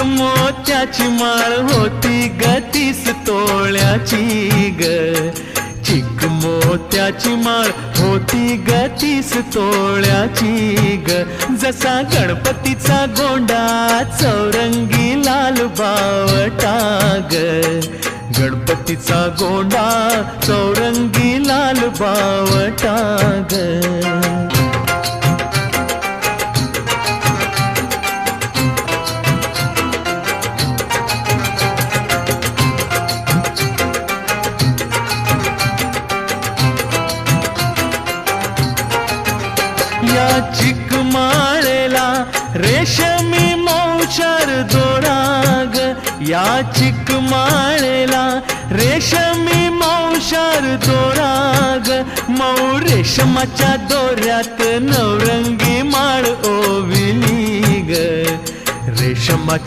मोत्याची माळ होती ग 30 तोळ्याची ग, चिक मोत्याची माळ होती ग 30 तोळ्याची ग. जसा गणपतीचा गोंडा चौरंगी लाल बावटा ग, गणपतीचा गोंडा चौरंगी लाल बावटा ग. या चिकमाळेला रेशमी मौचार दोराग, या चिकमाळेला रेशमी मौचार दोराग. मऊ रेशमाच्या दोऱ्यात नवरंगी माळ ओविली ग, रेशमाच्या